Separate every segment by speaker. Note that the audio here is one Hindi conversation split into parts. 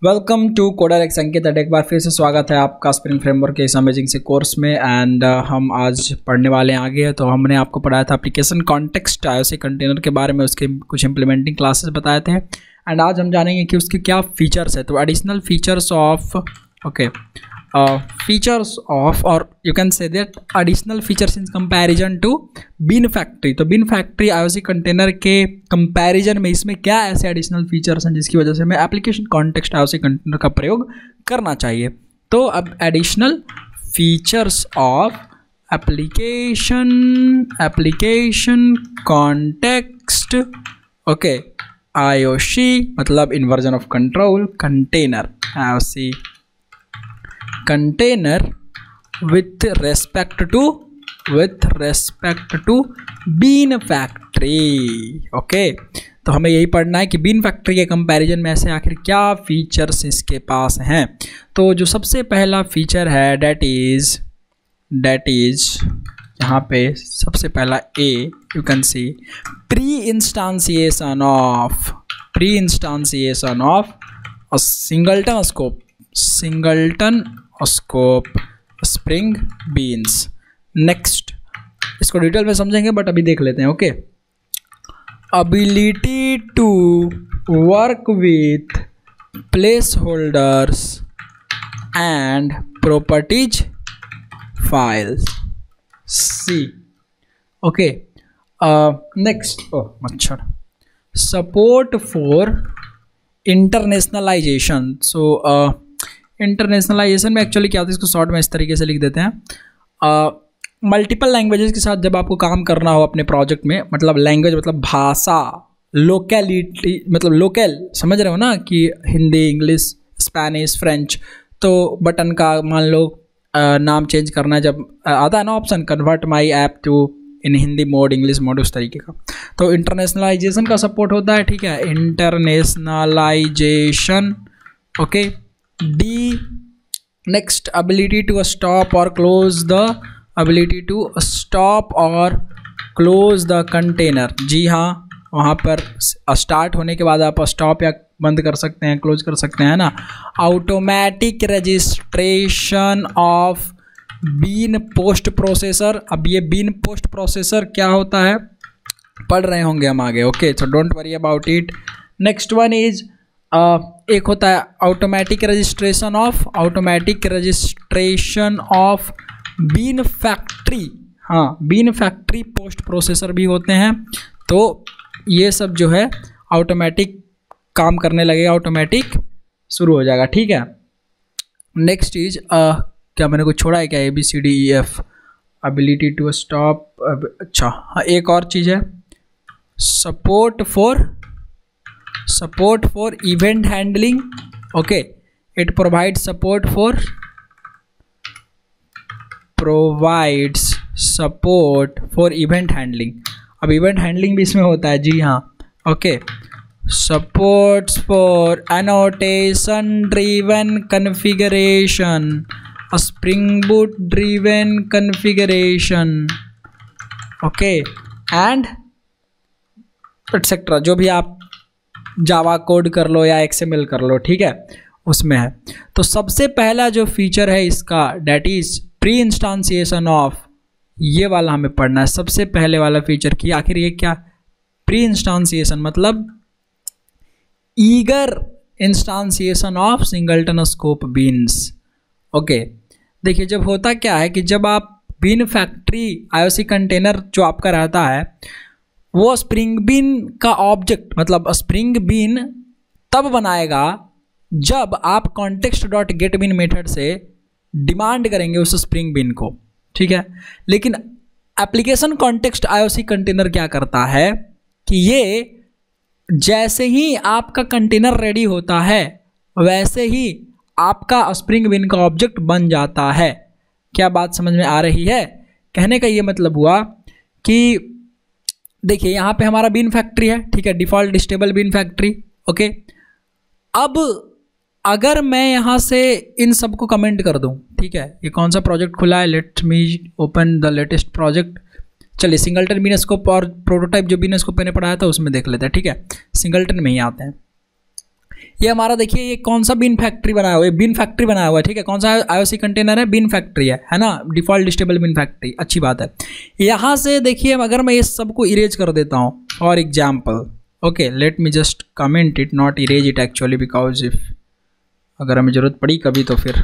Speaker 1: वेलकम टू कोडर एक्स अंकित। एक बार फिर से स्वागत है आपका स्प्रिंग फ्रेमवर्क के इस अमेजिंग से कोर्स में। एंड हम आज पढ़ने वाले हैं आगे। तो हमने आपको पढ़ाया था एप्लीकेशन कॉन्टेक्स्ट आईओसी कंटेनर के बारे में, उसके कुछ इंप्लीमेंटिंग क्लासेस बताए थे। एंड आज हम जानेंगे कि उसके क्या फीचर्स है। तो additional features of features of और you can say that additional features in comparison to bean factory. तो बीन फैक्ट्री आईओसी कंटेनर के कंपैरिजन में इसमें क्या ऐसे एडिशनल फीचर्स हैं जिसकी वजह से हमें एप्लीकेशन कॉन्टेक्स्ट आईओसी कंटेनर का प्रयोग करना चाहिए। तो अब additional features of application context IOC मतलब inversion of control container IOC container with respect to bean factory। तो हमें यही पढ़ना है कि बीन फैक्ट्री के कंपैरिजन में ऐसे आखिर क्या फीचर्स इसके पास हैं। तो जो सबसे पहला फीचर है डेट इज यहाँ पे सबसे पहला a you can see pre instantiation of singleton scope spring beans. Next इसको डिटेल में समझेंगे बट अभी देख लेते हैं। Ability to work with placeholders and properties files see. Next मच्छर सपोर्ट फॉर इंटरनेशनलाइजेशन। इंटरनेशनलाइजेशन में एक्चुअली क्या होता है, इसको शॉर्ट में इस तरीके से लिख देते हैं। मल्टीपल लैंग्वेजेस के साथ जब आपको काम करना हो अपने प्रोजेक्ट में, मतलब लैंग्वेज मतलब भाषा, लोकेलिटी मतलब लोकल, समझ रहे हो ना कि हिंदी, इंग्लिश, स्पेनिश, फ्रेंच। तो बटन का मान लो नाम चेंज करना है, जब आता है ना option convert my app to in Hindi mode, English mode, उस तरीके का। तो इंटरनेशनलाइजेशन का सपोर्ट होता है, ठीक है, internationalization. The next ability to stop और क्लोज द कंटेनर। जी हाँ, वहाँ पर स्टार्ट होने के बाद आप स्टॉप या बंद कर सकते हैं, क्लोज कर सकते हैं ना। Automatic registration of bean post processor. अब ये बीन पोस्ट प्रोसेसर क्या होता है पढ़ रहे होंगे हम आगे। So don't worry about it. Next one is एक होता है automatic registration of bean factory. हाँ, बीन फैक्ट्री पोस्ट प्रोसेसर भी होते हैं। तो ये सब जो है ऑटोमेटिक काम करने लगेगा, ऑटोमेटिक शुरू हो जाएगा, ठीक है। नेक्स्ट इज क्या मैंने कुछ छोड़ा है क्या? ABCDEF ability to stop. अच्छा हाँ, एक और चीज़ है support for event handling. It provides support for event handling. अब इवेंट हैंडलिंग भी इसमें होता है, जी हाँ। Supports for annotation driven configuration, spring boot driven configuration, and etcetera. जो भी आप जावा कोड कर लो या XML कर लो, ठीक है, उसमें है। तो सबसे पहला जो फीचर है इसका date is pre instantiation of, ये वाला हमें पढ़ना है सबसे पहले वाला फीचर की आखिर ये क्या। प्री इंस्टांसिएशन मतलब eager instantiation of singleton scope beans. देखिए जब होता क्या है कि जब आप बीन फैक्ट्री आईओसी कंटेनर जो आपका रहता है वो स्प्रिंग बीन का ऑब्जेक्ट मतलब स्प्रिंग बीन तब बनाएगा जब आप context.getBean मेथड से डिमांड करेंगे उस स्प्रिंग बीन को, ठीक है। लेकिन एप्लीकेशन कॉन्टेक्स्ट आईओसी कंटेनर क्या करता है कि ये जैसे ही आपका कंटेनर रेडी होता है वैसे ही आपका स्प्रिंग बीन का ऑब्जेक्ट बन जाता है। क्या बात समझ में आ रही है? कहने का ये मतलब हुआ कि देखिए यहाँ पे हमारा बीन फैक्ट्री है, ठीक है, डिफ़ॉल्ट स्टेबल बीन फैक्ट्री। अब अगर मैं यहाँ से इन सबको कमेंट कर दूँ, ठीक है, ये कौन सा प्रोजेक्ट खुला है, let me open the latest project. चलिए सिंगलटन बीन स्कोप और प्रोटोटाइप जो बीन स्कोप मैंने पढ़ाया था उसमें देख लेते हैं, ठीक है, सिंगलटन में ही आते हैं। ये हमारा देखिए ये कौन सा बिन फैक्ट्री बनाया हुआ है, बिन फैक्ट्री बनाया हुआ है, ठीक है। कौन सा आईओसी कंटेनर है, बिन फैक्ट्री है ना, डिफॉल्ट लिस्टेबल बिन फैक्ट्री, अच्छी बात है। यहाँ से देखिए अगर मैं ये सबको इरेज कर देता हूँ for example, okay let me just comment it, not erase it actually, because if अगर हमें ज़रूरत पड़ी कभी तो फिर,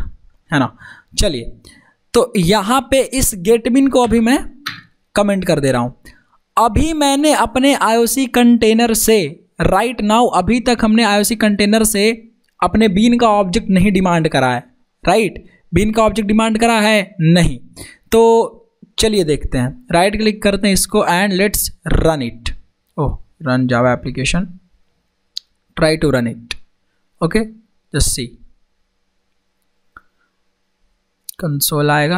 Speaker 1: है ना। चलिए तो यहाँ पे इस गेट बिन को अभी मैं कमेंट कर दे रहा हूँ। अभी मैंने अपने आईओसी कंटेनर से राइट नाउ, अभी तक हमने आईओसी कंटेनर से अपने बीन का ऑब्जेक्ट नहीं डिमांड करा है, राइट। बीन का ऑब्जेक्ट डिमांड करा है नहीं, तो चलिए देखते हैं, राइट क्लिक करते हैं इसको and let's run it. Oh, run Java application, try to run it, okay just see, console आएगा,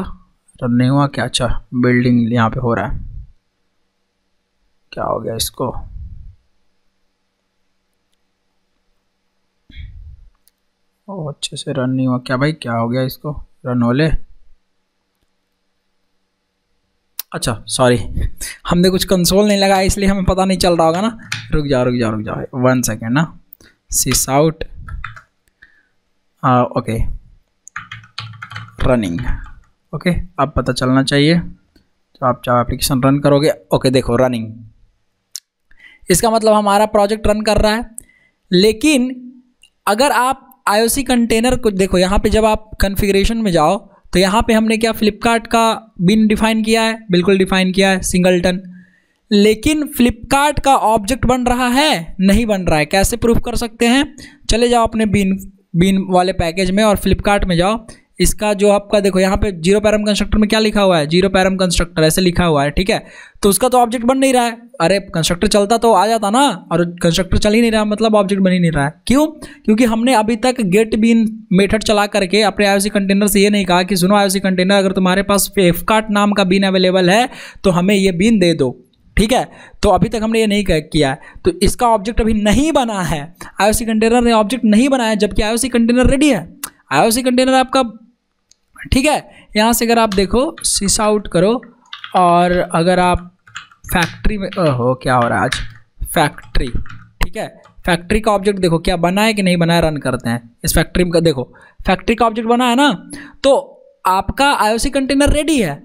Speaker 1: रन नहीं हुआ क्या, अच्छा बिल्डिंग यहाँ पे हो रहा है, क्या हो गया इसको, ओह अच्छे से रन नहीं हुआ क्या भाई, क्या हो गया इसको, रन हो ले, अच्छा सॉरी हमने कुछ कंसोल नहीं लगाया इसलिए हमें पता नहीं चल रहा होगा ना, रुक जाओ 1 सेकेंड ना, सिस आउट, ओके रनिंग, ओके अब पता चलना चाहिए, तो आप चाहे एप्लीकेशन रन करोगे, ओके देखो रनिंग, इसका मतलब हमारा प्रोजेक्ट रन कर रहा है। लेकिन अगर आप आईओसी कंटेनर को देखो, यहाँ पे जब आप कॉन्फ़िगरेशन में जाओ तो यहाँ पे हमने क्या फ्लिपकार्ट का बिन डिफाइन किया है, बिल्कुल डिफाइन किया है सिंगलटन, लेकिन फ्लिपकार्ट का ऑब्जेक्ट बन रहा है, नहीं बन रहा है। कैसे प्रूफ कर सकते हैं, चले जाओ अपने बिन वाले पैकेज में और फ्लिपकार्ट में जाओ, इसका जो आपका देखो यहाँ पे जीरो पैरम कंस्ट्रक्टर में क्या लिखा हुआ है, जीरो पैरम कंस्ट्रक्टर ऐसे लिखा हुआ है, ठीक है। तो उसका तो ऑब्जेक्ट बन नहीं रहा है, अरे कंस्ट्रक्टर चलता तो आ जाता ना, और कंस्ट्रक्टर चल ही नहीं रहा, मतलब ऑब्जेक्ट बन ही नहीं रहा है। क्यों? क्योंकि हमने अभी तक गेट बीन मेथड चला करके अपने आईओसी कंटेनर से ये नहीं कहा कि सुनो आईओसी कंटेनर, अगर तुम्हारे पास फ्लिपकार्ट नाम का बीन अवेलेबल है तो हमें ये बीन दे दो, ठीक है। तो अभी तक हमने ये नहीं किया है, तो इसका ऑब्जेक्ट अभी नहीं बना है, आईओसी कंटेनर ने ऑब्जेक्ट नहीं बनाया, जबकि आईओसी कंटेनर रेडी है। आईओसी कंटेनर आपका, ठीक है, यहाँ से अगर आप देखो सिस आउट करो, और अगर आप फैक्ट्री में, ओहो क्या हो रहा है आज, फैक्ट्री, ठीक है, फैक्ट्री का ऑब्जेक्ट देखो क्या बना है कि नहीं बना है, रन करते हैं इस फैक्ट्री का, देखो फैक्ट्री का ऑब्जेक्ट बना है ना, तो आपका आईओसी कंटेनर रेडी है,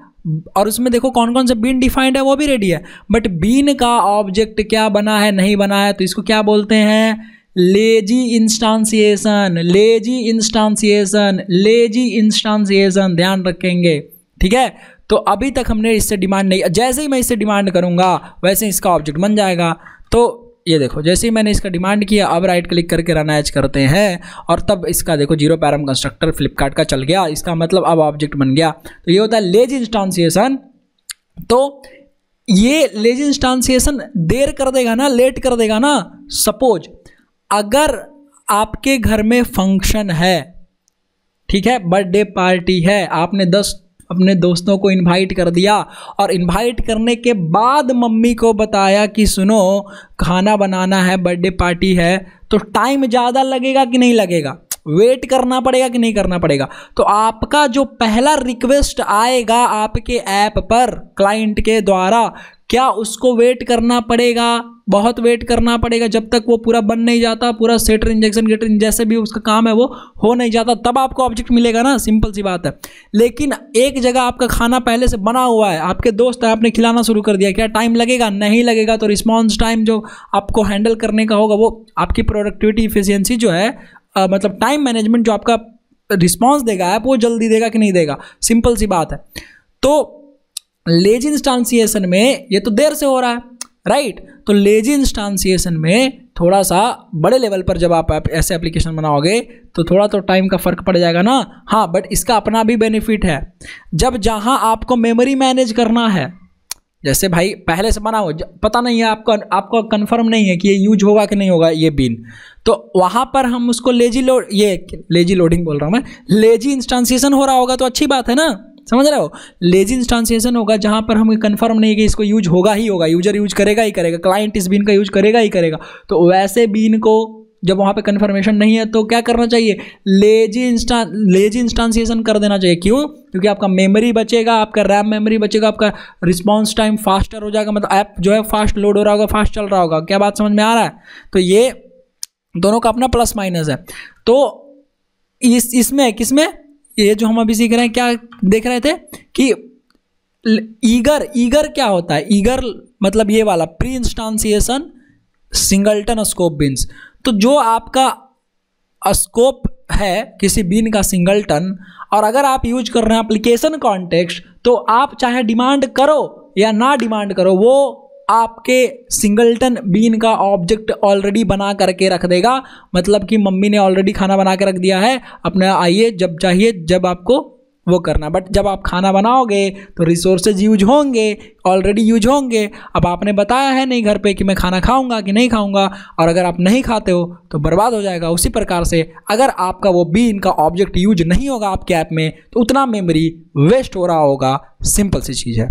Speaker 1: और उसमें देखो कौन कौन सा बीन डिफाइंड है वो भी रेडी है, बट बीन का ऑब्जेक्ट क्या बना है नहीं बना है, तो इसको क्या बोलते हैं, लेजी इंस्टांसिएशन, लेजी इंस्टांसिएशन, लेजी इंस्टांसिएशन, ध्यान रखेंगे, ठीक है। तो अभी तक हमने इससे डिमांड नहीं, जैसे ही मैं इससे डिमांड करूंगा वैसे इसका ऑब्जेक्ट बन जाएगा। तो ये देखो जैसे ही मैंने इसका डिमांड किया, अब राइट क्लिक करके रन एज करते हैं, और तब इसका देखो जीरो पैरम कंस्ट्रक्टर फ्लिपकार्ट का चल गया, इसका मतलब अब ऑब्जेक्ट बन गया। तो ये होता है लेजी इंस्टांसिएशन। तो ये लेजी इंस्टांसिएशन देर कर देगा ना, लेट कर देगा ना। सपोज अगर आपके घर में फंक्शन है, ठीक है, बर्थडे पार्टी है, आपने 10 अपने दोस्तों को इनवाइट कर दिया, और इनवाइट करने के बाद मम्मी को बताया कि सुनो खाना बनाना है, बर्थडे पार्टी है, तो टाइम ज़्यादा लगेगा कि नहीं लगेगा, वेट करना पड़ेगा कि नहीं करना पड़ेगा। तो आपका जो पहला रिक्वेस्ट आएगा आपके ऐप पर क्लाइंट के द्वारा, क्या उसको वेट करना पड़ेगा, बहुत वेट करना पड़ेगा, जब तक वो पूरा बन नहीं जाता, पूरा सेटर इंजेक्शन गेटर जैसे भी उसका काम है वो हो नहीं जाता, तब आपको ऑब्जेक्ट मिलेगा ना, सिंपल सी बात है। लेकिन एक जगह आपका खाना पहले से बना हुआ है, आपके दोस्त है, आपने खिलाना शुरू कर दिया, क्या टाइम लगेगा? नहीं लगेगा। तो रिस्पॉन्स टाइम जो आपको हैंडल करने का होगा, वो आपकी प्रोडक्टिविटी इफिशियंसी जो है, मतलब टाइम मैनेजमेंट जो आपका रिस्पॉन्स देगा ऐप, वो जल्दी देगा कि नहीं देगा, सिंपल सी बात है। तो लेजी इंस्टांसिएशन में ये तो देर से हो रहा है, राइट। तो लेजी इंस्टांसिएशन में थोड़ा सा बड़े लेवल पर जब आप ऐसे एप्लीकेशन बनाओगे तो थोड़ा तो टाइम का फ़र्क पड़ जाएगा ना। हाँ, बट इसका अपना भी बेनिफिट है। जब जहाँ आपको मेमोरी मैनेज करना है, जैसे भाई पहले से बना हो, पता नहीं है आपको कंफर्म नहीं है कि ये यूज होगा कि नहीं होगा ये बीन, तो वहाँ पर हम उसको लेजी लोडिंग बोल रहा हूँ मैं, लेजी इंस्टांसिएशन हो रहा होगा तो अच्छी बात है ना, समझ रहे हो। लेजी इंस्टांसिएशन होगा जहाँ पर हमें कंफर्म नहीं है कि इसको यूज होगा ही होगा, यूजर यूज करेगा ही करेगा, क्लाइंट इस बीन का यूज करेगा ही करेगा। तो वैसे बीन को जब वहाँ पे कंफर्मेशन नहीं है तो क्या करना चाहिए, लेजी इंस्टांसिएशन कर देना चाहिए। क्यों? क्योंकि आपका मेमोरी बचेगा, आपका रैम मेमोरी बचेगा, आपका रिस्पॉन्स टाइम फास्टर हो जाएगा, मतलब ऐप जो है फास्ट लोड हो रहा होगा, फास्ट चल रहा होगा। क्या बात समझ में आ रहा है? तो ये दोनों का अपना प्लस माइनस है। तो इसमें किसमें, ये जो हम अभी सीख रहे हैं क्या देख रहे थे कि ईगर क्या होता है, ईगर मतलब ये वाला प्री इंस्टांसिएशन सिंगलटन स्कोप बीन्स। तो जो आपका स्कोप है किसी बीन का सिंगलटन, और अगर आप यूज कर रहे हैं एप्लीकेशन कॉन्टेक्स्ट, तो आप चाहे डिमांड करो या ना डिमांड करो, वो आपके सिंगलटन बीन का ऑब्जेक्ट ऑलरेडी बना करके रख देगा। मतलब कि मम्मी ने ऑलरेडी खाना बना के रख दिया है, अपना आइए जब चाहिए जब आपको वो करना। बट जब आप खाना बनाओगे तो रिसोर्सेज यूज होंगे, ऑलरेडी यूज होंगे। अब आपने बताया है नहीं घर पे कि मैं खाना खाऊंगा कि नहीं खाऊंगा, और अगर आप नहीं खाते हो तो बर्बाद हो जाएगा। उसी प्रकार से अगर आपका वो बीन का ऑब्जेक्ट यूज नहीं होगा आपके ऐप में, तो उतना मेमोरी वेस्ट हो रहा होगा। सिंपल सी चीज़ है।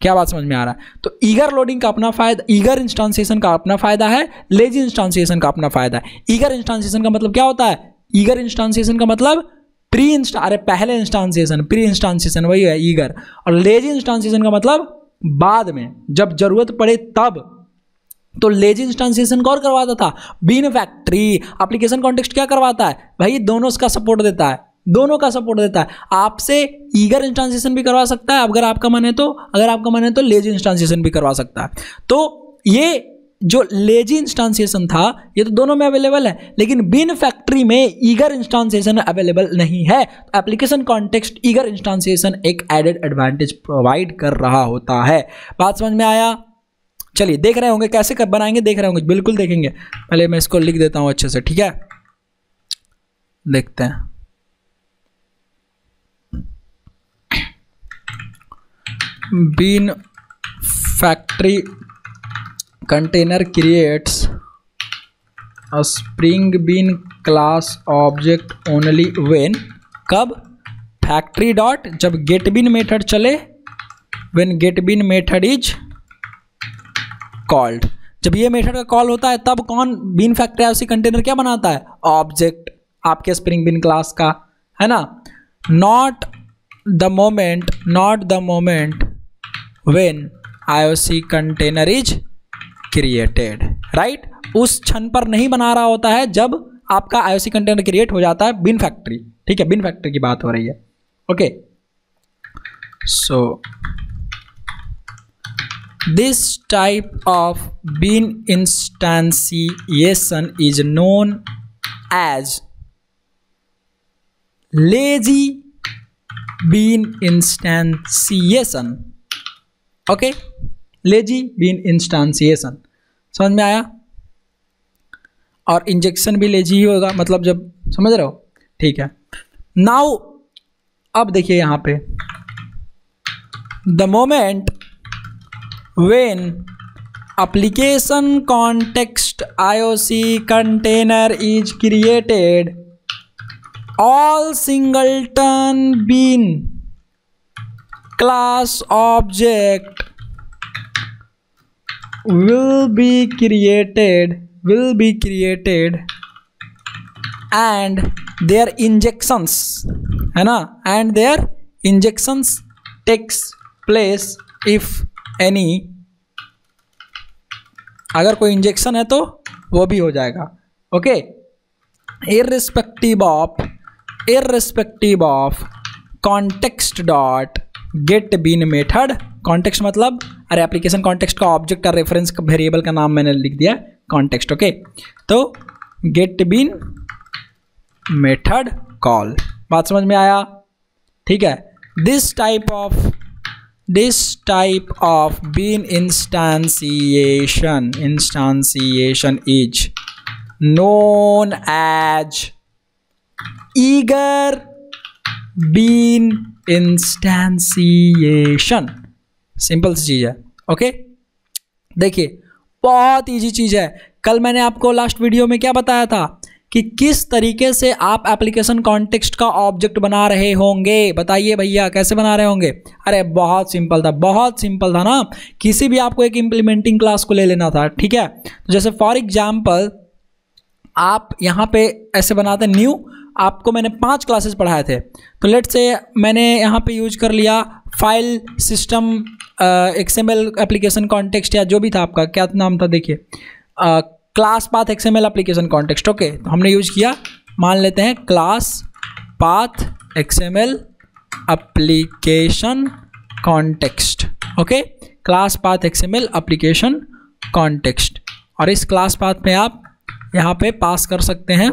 Speaker 1: क्या बात समझ में आ रहा है? तो ईगर लोडिंग का अपना फायदा, ईगर इंस्टांसिएशन का अपना फायदा है, लेजी इंस्टांसिएशन का अपना फायदा है। ईगर इंस्टांसिएशन का मतलब क्या होता है? ईगर इंस्टांसिएशन का मतलब पहले इंस्टांसिएशन, प्री इंस्टांसिएशन वही है ईगर। और लेजी इंस्टांसिएशन का मतलब बाद में जब जरूरत पड़े तब। तो लेजी इंस्टांसिएशन कौन करवाता था? Been factory. एप्लीकेशन कॉन्टेक्स्ट क्या करवाता है भाई? दोनों का सपोर्ट देता है, दोनों का सपोर्ट देता है। आपसे ईगर इंस्टांसिएशन भी करवा सकता है अगर आपका मन है तो, अगर आपका मन है तो लेजी इंस्टांसिएशन भी करवा सकता है। तो ये जो लेजी इंस्टांसिएशन था ये तो दोनों में अवेलेबल है, लेकिन बीन फैक्ट्री में ईगर इंस्टांसिएशन अवेलेबल नहीं है। तो एप्लीकेशन कॉन्टेक्स्ट ईगर इंस्टांसिएशन एक एडेड एडवांटेज प्रोवाइड कर रहा होता है। बात समझ में आया? चलिए देख रहे होंगे कैसे कब बनाएंगे, देख रहे होंगे, बिल्कुल देखेंगे। पहले मैं इसको लिख देता हूं अच्छे से, ठीक है? देखते हैं। Bean factory container creates a spring bean class object only when, कब? factory dot, जब get bean मेथड चले, when get bean method is called, जब ये मेथड का कॉल होता है तब कौन बीन फैक्ट्री आईओसी कंटेनर क्या बनाता है? ऑब्जेक्ट आपके स्प्रिंग बीन क्लास का, है ना? Not the moment when IOC container is created, right? उस क्षण पर नहीं बना रहा होता है जब आपका IOC कंटेनर क्रिएट हो जाता है बीन फैक्ट्री, ठीक है? बीन फैक्ट्री की बात हो रही है। Okay, so this type of bean instantiation is known as lazy bean instantiation. Okay, lazy bean instantiation समझ में आया? और इंजेक्शन भी लेजी ही होगा, मतलब जब, समझ रहे हो? ठीक है। नाउ अब देखिए यहां पे, the moment when application context IOC container is created, all singleton bean class object will be created and their injections, है ना? and their injections takes place if any, अगर कोई इंजेक्शन है तो वो भी हो जाएगा। Okay, irrespective of context dot get bean method. Context मतलब, अरे एप्लीकेशन कॉन्टेक्स्ट का ऑब्जेक्ट का रेफरेंस का वेरिएबल का नाम मैंने लिख दिया कॉन्टेक्स्ट। ओके, तो गेट बीन मेथड कॉल, बात समझ में आया? ठीक है। This type of bean instantiation is known as eager bean instantiation. Simple सी चीज़ है। ओके, देखिए बहुत इजी चीज़ है। कल मैंने आपको लास्ट वीडियो में क्या बताया था कि किस तरीके से आप एप्लीकेशन कॉन्टेक्स्ट का ऑब्जेक्ट बना रहे होंगे। बताइए भैया कैसे बना रहे होंगे? अरे बहुत सिंपल था ना। किसी भी आपको एक इम्प्लीमेंटिंग क्लास को ले लेना था, ठीक है? तो जैसे फॉर एग्जाम्पल आप यहाँ पे ऐसे बनाते न्यू, आपको मैंने 5 क्लासेस पढ़ाए थे, तो लेट्स से मैंने यहाँ पे यूज कर लिया file system XML application context, या जो भी था आपका क्या नाम था, देखिए class path XML application context. Okay, तो हमने यूज किया, मान लेते हैं class path XML application context. Okay, class path XML application context, और इस क्लास पाथ में आप यहाँ पे पास कर सकते हैं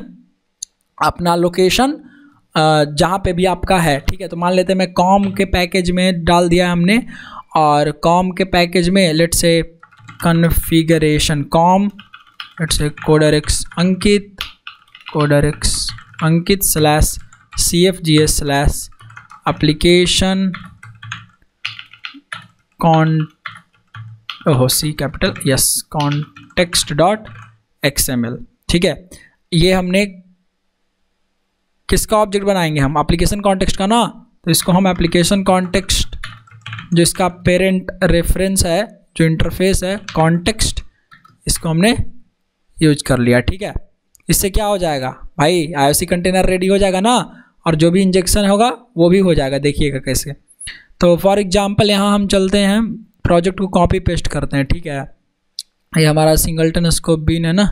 Speaker 1: अपना लोकेशन जहाँ पे भी आपका है। ठीक है, तो मान लेते हैं मैं कॉम के पैकेज में डाल दिया हमने, और कॉम के पैकेज में let's say configuration com, let's say coderx Ankit slash CFGS slash application context dot XML। ठीक है, ये हमने किसका ऑब्जेक्ट बनाएंगे हम, एप्लीकेशन कॉन्टेक्स्ट का ना, तो इसको हम एप्लीकेशन कॉन्टेक्स्ट, जो इसका पेरेंट रेफरेंस है, जो इंटरफेस है कॉन्टेक्स्ट, इसको हमने यूज कर लिया। ठीक है, इससे क्या हो जाएगा भाई, IOC कंटेनर रेडी हो जाएगा ना, और जो भी इंजेक्शन होगा वो भी हो जाएगा। देखिएगा कैसे, तो फॉर एग्जांपल यहाँ हम चलते हैं, प्रोजेक्ट को कॉपी पेस्ट करते हैं। ठीक है, ये हमारा सिंगलटन स्कोप बीन है ना,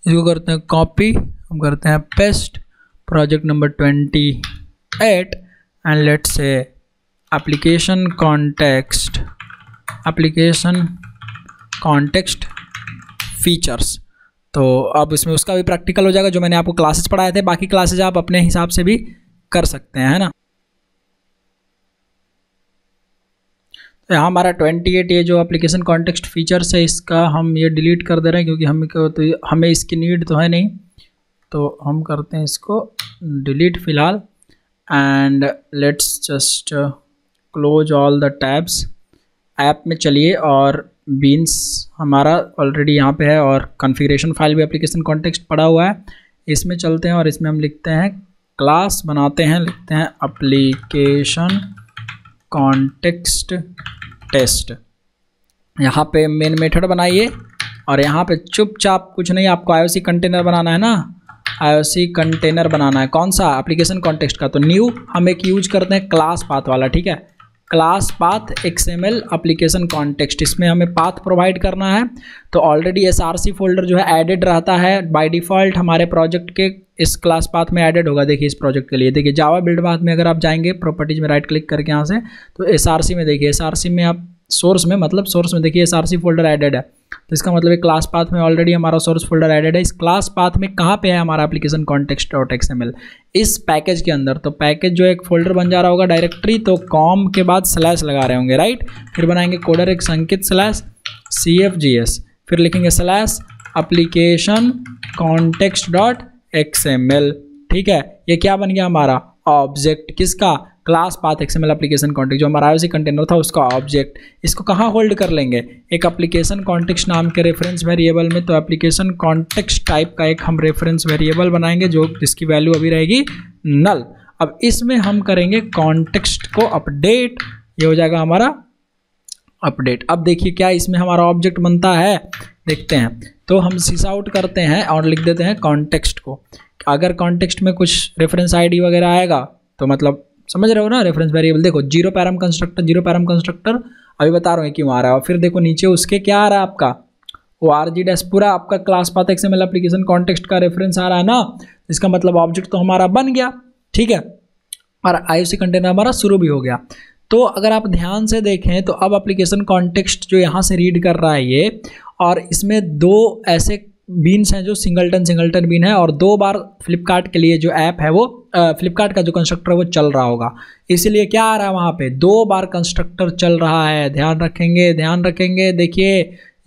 Speaker 1: इसको करते हैं कॉपी, हम करते हैं paste, project number 28 and let's say application context features. तो अब इसमें उसका भी प्रैक्टिकल हो जाएगा, जो मैंने आपको क्लासेस पढ़ाए थे, बाकी क्लासेज आप अपने हिसाब से भी कर सकते हैं, है ना। तो यहाँ हमारा 28 ये जो एप्लीकेशन कॉन्टेक्स्ट फीचर्स है, इसका हम ये डिलीट कर दे रहे हैं क्योंकि हमें इसकी नीड तो है नहीं, तो हम करते हैं इसको डिलीट फिलहाल, and let's just close all the tabs. App में चलिए, और बीन्स हमारा ऑलरेडी यहाँ पे है, और कॉन्फ़िगरेशन फाइल भी एप्लीकेशन कॉन्टेक्स्ट पड़ा हुआ है, इसमें चलते हैं और इसमें हम लिखते हैं क्लास बनाते हैं, लिखते हैं एप्लीकेशन कॉन्टेक्स्ट टेस्ट। यहाँ पे मेन मेथड बनाइए, और यहाँ पे चुपचाप कुछ नहीं, आपको IOC कंटेनर बनाना है ना, IOC कंटेनर बनाना है, कौन सा, एप्लीकेशन कॉन्टेक्स्ट का। तो न्यू हम एक यूज करते हैं क्लास पाथ वाला। ठीक है, class path XML application context, इसमें हमें पाथ प्रोवाइड करना है। तो ऑलरेडी SRC फोल्डर जो है ऐडेड रहता है बाय डिफ़ॉल्ट हमारे प्रोजेक्ट के, इस क्लास पाथ में ऐडेड होगा। देखिए इस प्रोजेक्ट के लिए, देखिए जावा बिल्ड पाथ में अगर आप जाएंगे प्रॉपर्टीज में राइट क्लिक करके यहाँ से, तो SRC में देखिए, SRC में आप सोर्स में देखिए SRC फोल्डर ऐडेड है, तो इसका मतलब एक क्लास पाथ में ऑलरेडी हमारा सोर्स फोल्डर ऐडेड है। इस क्लास पाथ में कहाँ पे है हमारा एप्लीकेशन कॉन्टेक्स्ट डॉट XML, इस पैकेज के अंदर। तो पैकेज जो एक फोल्डर बन जा रहा होगा डायरेक्टरी, तो कॉम के बाद स्लैश लगा रहे होंगे, राइट, फिर बनाएंगे कोडरएक्स अंकित स्लैश CFGS, फिर लिखेंगे slash application context dot XML। ठीक है, ये क्या बन गया हमारा ऑब्जेक्ट, किसका, class path XML application context, जो हमारा IOC कंटेनर था उसका ऑब्जेक्ट। इसको कहाँ होल्ड कर लेंगे, एक एप्लीकेशन कॉन्टेक्स्ट नाम के रेफरेंस वेरिएबल में। तो एप्लीकेशन कॉन्टेक्स्ट टाइप का एक हम रेफरेंस वेरिएबल बनाएंगे, जो जिसकी वैल्यू अभी रहेगी नल। अब इसमें हम करेंगे कॉन्टेक्स्ट को अपडेट, ये हो जाएगा हमारा अपडेट। अब देखिए क्या इसमें हमारा ऑब्जेक्ट बनता है, देखते हैं। तो हम सिस आउट करते हैं और लिख देते हैं कॉन्टेक्स्ट को। अगर कॉन्टेक्स्ट में कुछ रेफरेंस ID वगैरह आएगा तो मतलब समझ रहे हो ना, रेफरेंस वेरिएबल। देखो जीरो पैराम कंस्ट्रक्टर अभी बता रहा हूँ क्यों आ रहा है, और फिर देखो नीचे उसके क्या आ रहा है आपका, वो RG- पूरा आपका class path XML application context का रेफरेंस आ रहा है ना, इसका मतलब ऑब्जेक्ट तो हमारा बन गया। ठीक है, और IOC कंटेनर हमारा शुरू भी हो गया। तो अगर आप ध्यान से देखें तो अब एप्लीकेशन कॉन्टेक्स्ट जो यहाँ से रीड कर रहा है ये, और इसमें दो ऐसे बीन्स हैं जो सिंगलटन बीन है, और 2 बार फ्लिपकार्ट के लिए जो ऐप है वो फ्लिपकार्ट का जो कंस्ट्रक्टर वो चल रहा होगा, इसीलिए क्या आ रहा है वहाँ पे 2 बार कंस्ट्रक्टर चल रहा है। ध्यान रखेंगे, देखिए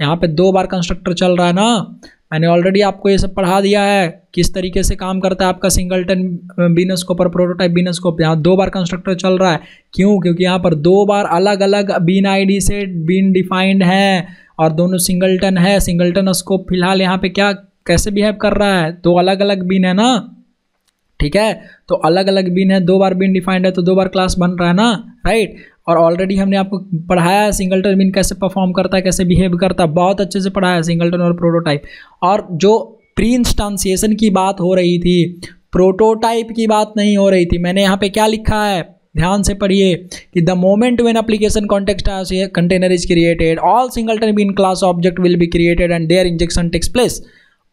Speaker 1: यहाँ पे 2 बार कंस्ट्रक्टर चल रहा है ना। मैंने ऑलरेडी आपको ये सब पढ़ा दिया है किस तरीके से काम करता है आपका सिंगलटन बीन स्कोप और प्रोटोटाइप बीन स्कोप। यहाँ 2 बार कंस्ट्रक्टर चल रहा है, क्यों, क्योंकि यहाँ पर 2 बार अलग अलग बीन ID से बीन डिफाइंड है, और दोनों सिंगलटन है। सिंगलटन स्कोप फिलहाल यहाँ पे क्या कैसे बिहेव कर रहा है, 2 अलग अलग बीन है ना। ठीक है, तो अलग अलग बीन है, 2 बार बीन डिफाइंड है, तो 2 बार क्लास बन रहा है ना, राइट। और ऑलरेडी हमने आपको पढ़ाया है सिंगलटन बीन कैसे परफॉर्म करता है, कैसे बिहेव करता है, बहुत अच्छे से पढ़ाया है सिंगलटन और प्रोटोटाइप। और जो प्री इंस्टांसिएशन की बात हो रही थी, प्रोटोटाइप की बात नहीं हो रही थी। मैंने यहाँ पे क्या लिखा है, ध्यान से पढ़िए कि the moment when application context container is created, all singleton bean class object will be created and there injection takes place.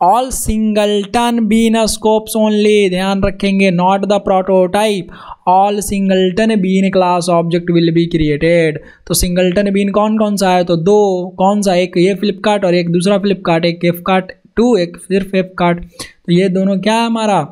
Speaker 1: All singleton bean scopes only, ध्यान रखेंगे, not the prototype. All singleton bean class object will be created. तो सिंगलटन बीन कौन कौन सा है, तो दो, कौन सा, एक ये फ्लिपकार्ट और एक दूसरा फ्लिपकार्ट, एक फ्लिपकार्ट 2 एक फिर फ्लिपकार्ट। तो ये दोनों क्या है हमारा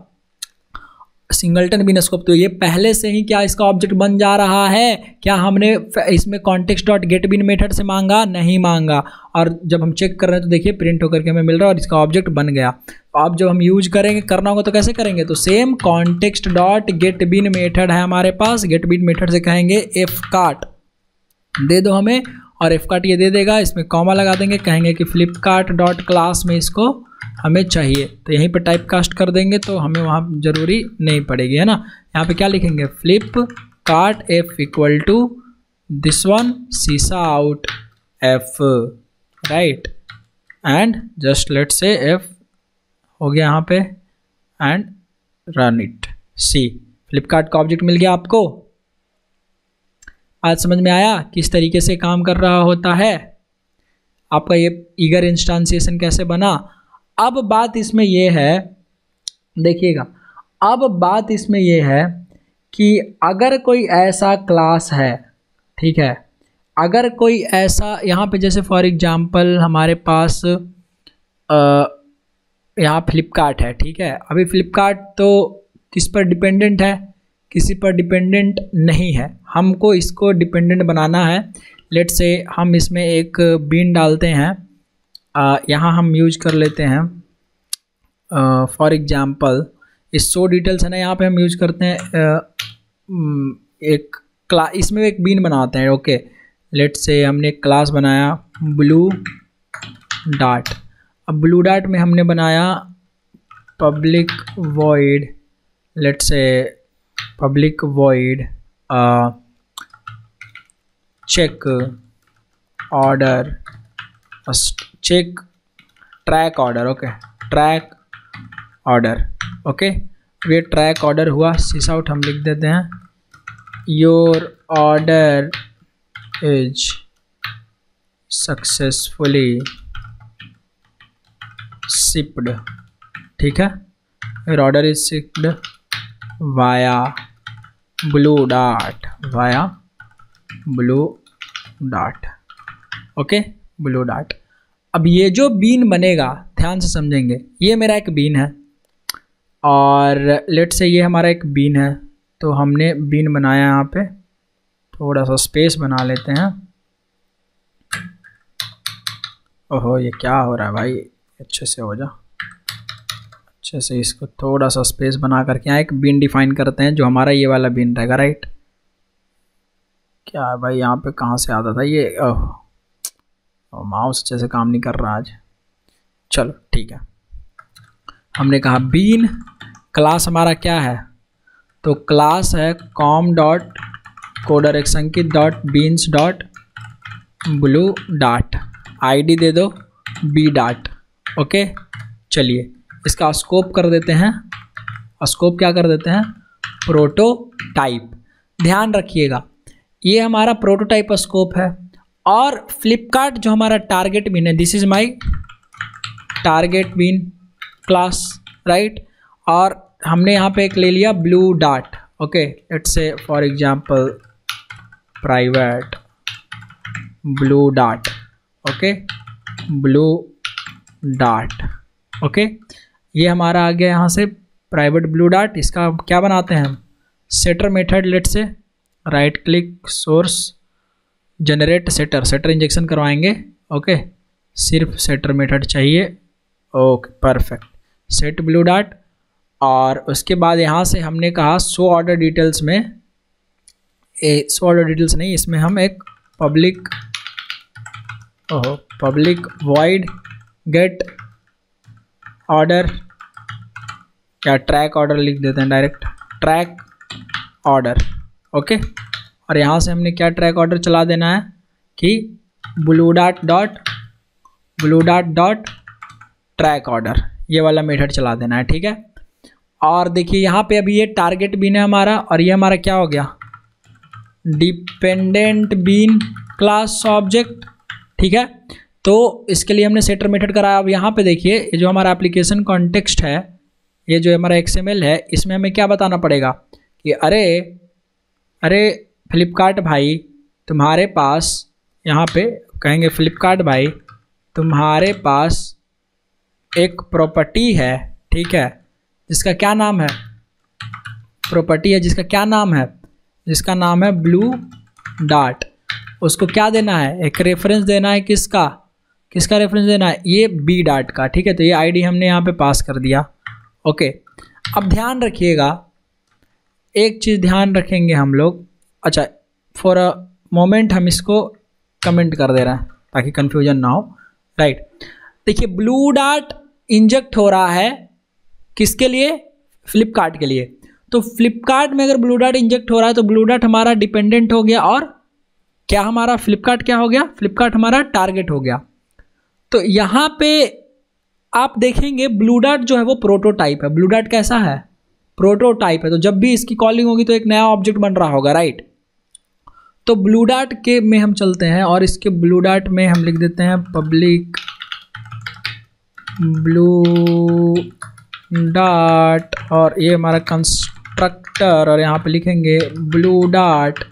Speaker 1: सिंगलटन बीन स्कोप। तो ये पहले से ही क्या इसका ऑब्जेक्ट बन जा रहा है, क्या हमने इसमें context dot get bean method से मांगा, नहीं मांगा। और जब हम चेक कर रहे हैं तो देखिए प्रिंट होकर के हमें मिल रहा है और इसका ऑब्जेक्ट बन गया। तो अब जब हम यूज करेंगे करना होगा तो कैसे करेंगे, तो same context dot get bean method है हमारे पास, गेट बीन मेथड से कहेंगे एफ कार्ट दे दो हमें, और एफ कार्ट ये दे देगा, इसमें कॉमा लगा देंगे, कहेंगे कि फ्लिपकार्ट डॉट क्लास में इसको हमें चाहिए। तो यहीं पर टाइप कास्ट कर देंगे तो हमें वहाँ ज़रूरी नहीं पड़ेगी, है ना। यहाँ पे क्या लिखेंगे, Flipkart f equal to this one सीसा out f, right, and just let say f हो गया यहाँ पे and run it see. Flipkart का ऑब्जेक्ट मिल गया आपको। आज समझ में आया किस तरीके से काम कर रहा होता है आपका ये ईगर इंस्टांसिएशन कैसे बना। अब बात इसमें ये है, देखिएगा, अब बात इसमें ये है कि अगर कोई ऐसा क्लास है, ठीक है, अगर कोई ऐसा यहाँ पे जैसे फॉर एग्जांपल हमारे पास यहाँ फ्लिपकार्ट है, ठीक है। अभी फ्लिपकार्ट तो किस पर डिपेंडेंट है, किसी पर डिपेंडेंट नहीं है, हमको इसको डिपेंडेंट बनाना है। लेट से हम इसमें एक बीन डालते हैं, यहाँ हम यूज कर लेते हैं फॉर एग्जांपल इस शो डिटेल्स है ना, यहाँ पे हम यूज करते हैं एक क्लास, इसमें एक बीन बनाते हैं। ओके, लेट से हमने एक क्लास बनाया ब्लू डाट। अब ब्लू डाट में हमने बनाया पब्लिक वॉइड, लेट से public void check order, check track order, okay, track order, okay. ये ट्रैक ऑर्डर हुआ, सीस आउट हम लिख देते हैं, your order is successfully shipped, ठीक है, your order is shipped via blue dot, via blue dot, okay, blue dot. अब ये जो बीन बनेगा ध्यान से समझेंगे, ये मेरा एक बीन है और लेट से ये हमारा एक बीन है। तो हमने बीन बनाया, यहाँ पे थोड़ा सा स्पेस बना लेते हैं। ओहो, ये क्या हो रहा है भाई, अच्छे से हो जा, अच्छे से इसको थोड़ा सा स्पेस बना करके यहाँ एक बीन डिफाइन करते हैं जो हमारा ये वाला बीन रहेगा, राइट। क्या है भाई, यहाँ पे कहाँ से आता था ये, ओह माउस अच्छे से काम नहीं कर रहा आज। चलो ठीक है, हमने कहा बीन क्लास हमारा क्या है, तो क्लास है com dot coder x Sanket dot beans dot blue dot, ID दे दो बी डाट, ओके। चलिए इसका स्कोप कर देते हैं, स्कोप क्या कर देते हैं, प्रोटोटाइप। ध्यान रखिएगा ये हमारा प्रोटोटाइप स्कोप है और फ्लिपकार्ट जो हमारा टारगेट बीन है, this is my target bean class, right. और हमने यहाँ पे एक ले लिया blue dot, okay, let's say for example private blue dot, okay, blue dot, okay. ये हमारा आ गया यहाँ से प्राइवेट ब्लू डाट। इसका क्या बनाते हैं हम, setter method, let say right click source generate setter, setter injection करवाएंगे, ओके, सिर्फ सेटर मेथड चाहिए, ओके परफेक्ट, सेट ब्लू डाट। और उसके बाद यहाँ से हमने कहा शो ऑर्डर डिटेल्स में, शो ऑर्डर डिटेल्स नहीं, इसमें हम एक public public void get order या ट्रैक ऑर्डर लिख देते हैं, डायरेक्ट ट्रैक ऑर्डर, ओके। और यहाँ से हमने क्या ट्रैक ऑर्डर चला देना है कि blue dot dot track order, ये वाला मेथड चला देना है, ठीक है। और देखिए यहाँ पे अभी ये टारगेट बीन है हमारा और ये हमारा क्या हो गया, डिपेंडेंट बीन क्लास ऑब्जेक्ट, ठीक है। तो इसके लिए हमने सेटर मेथड कराया। अब यहाँ पे देखिए, ये जो हमारा एप्लीकेशन कॉन्टेक्स्ट है, ये जो हमारा XML है, इसमें हमें क्या बताना पड़ेगा कि अरे फ्लिपकार्ट भाई तुम्हारे पास, यहाँ पे कहेंगे फ्लिपकार्ट भाई तुम्हारे पास एक प्रॉपर्टी है, ठीक है, जिसका क्या नाम है, प्रॉपर्टी है जिसका क्या नाम है, जिसका नाम है ब्लू डार्ट। उसको क्या देना है, एक रेफरेंस देना है, किसका रेफरेंस देना है, ये बी डार्ट का, ठीक है। तो ये आईडी हमने यहाँ पे पास कर दिया। ओके, अब ध्यान रखिएगा, एक चीज़ ध्यान रखेंगे हम लोग। अच्छा, फॉर अ मोमेंट हम इसको कमेंट कर दे रहे हैं ताकि कन्फ्यूजन ना हो, राइट। देखिए, ब्लू डार्ट इंजेक्ट हो रहा है किसके लिए, फ्लिपकार्ट के लिए। तो फ्लिपकार्ट में अगर ब्लू डार्ट इंजेक्ट हो रहा है तो ब्लू डार्ट हमारा डिपेंडेंट हो गया, और क्या हमारा फ्लिपकार्ट क्या हो गया, फ्लिपकार्ट हमारा टारगेट हो गया। तो यहाँ पे आप देखेंगे ब्लू डार्ट जो है वो प्रोटोटाइप है। ब्लू डार्ट कैसा है, प्रोटोटाइप है। तो जब भी इसकी कॉलिंग होगी तो एक नया ऑब्जेक्ट बन रहा होगा, राइट। तो ब्लू डार्ट के में हम चलते हैं और इसके ब्लू डार्ट में हम लिख देते हैं पब्लिक ब्लू डार्ट, और ये हमारा कंस्ट्रक्टर, और यहाँ पे लिखेंगे ब्लू डार्ट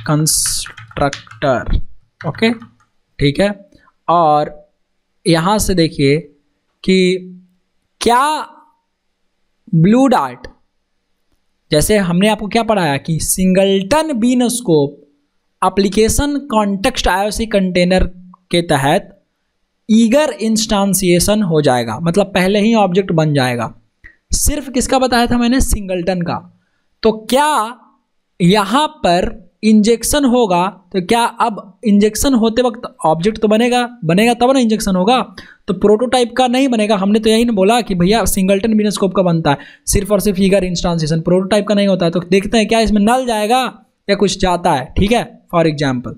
Speaker 1: कंस्ट्रक्टर। ओके, ठीक है। और यहाँ से देखिए कि क्या ब्लू डार्ट, जैसे हमने आपको क्या पढ़ाया कि singleton bean scope application context IOC container के तहत ईगर इंस्टांसिएशन हो जाएगा, मतलब पहले ही ऑब्जेक्ट बन जाएगा। सिर्फ किसका बताया था मैंने, सिंगलटन का। तो क्या यहाँ पर इंजेक्शन होगा, तो क्या अब इंजेक्शन होते वक्त ऑब्जेक्ट तो बनेगा तब ना इंजेक्शन होगा। तो प्रोटोटाइप का नहीं बनेगा। हमने तो यही ना बोला कि भैया सिंगलटन बीन स्कोप का बनता है, सिर्फ और सिर्फ ईगर इंस्टांसिएशन, प्रोटोटाइप का नहीं होता है। तो देखते हैं क्या इसमें नल जाएगा या कुछ जाता है, ठीक है, फॉर एग्जाम्पल।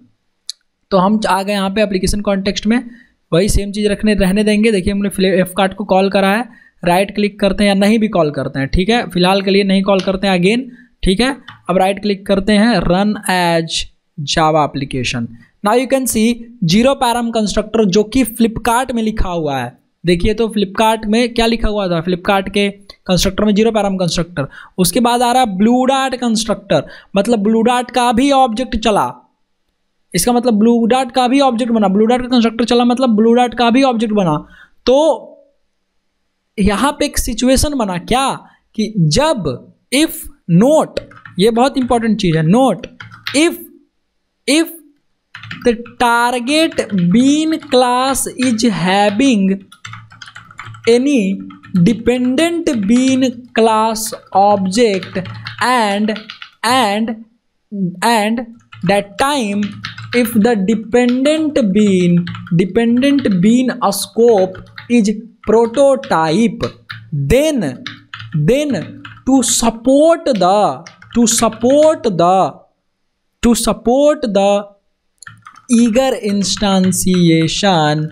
Speaker 1: तो हम आ गए यहाँ पे एप्लीकेशन कॉन्टेक्स्ट में, वही सेम चीज़ रहने देंगे। देखिए, हमने फ्लिपकार्ट को कॉल करा है, राइट क्लिक करते हैं या नहीं भी कॉल करते हैं, ठीक है। फिलहाल के लिए नहीं कॉल करते हैं अगेन, ठीक है। अब राइट क्लिक करते हैं, run as Java application. Now you can see 0 param constructor जो कि फ्लिपकार्ट में लिखा हुआ है। देखिए, तो फ्लिपकार्ट में क्या लिखा हुआ था, फ्लिपकार्ट के कंस्ट्रक्टर में 0 पैराम कंस्ट्रक्टर। उसके बाद आ रहा है ब्लू डार्ट कंस्ट्रक्टर, मतलब ब्लू डार्ट का भी ऑब्जेक्ट चला। इसका मतलब ब्लू डार्ट का भी ऑब्जेक्ट बना, ब्लू डार्ट का कंस्ट्रक्टर चला मतलब ब्लू डार्ट का भी ऑब्जेक्ट बना। तो यहां पे एक सिचुएशन बना क्या कि जब इफ नोट, ये बहुत इंपॉर्टेंट चीज है, note if the target bean class is having any dependent bean class object and that time if the dependent bean scope is prototype, then to support the eager instantiation